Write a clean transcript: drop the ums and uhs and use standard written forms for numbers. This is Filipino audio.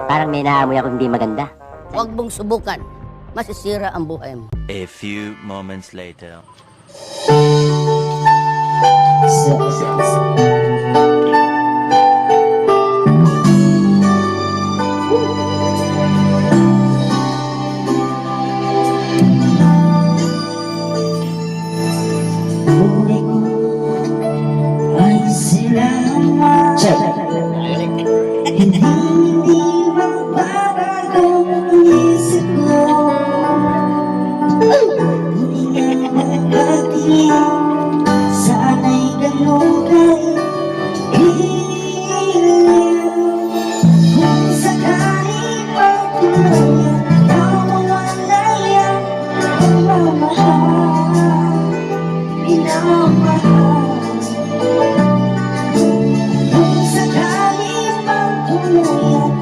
Parang may naamoy ako hindi maganda. Huwag mong subukan. Masisira ang buhay mo. A few moments later. Buhay ko ay salamat. Hindi magbabago ang isip ko. Hindi nga magpatingin, sana'y ganun kay kung sakaling pagkulang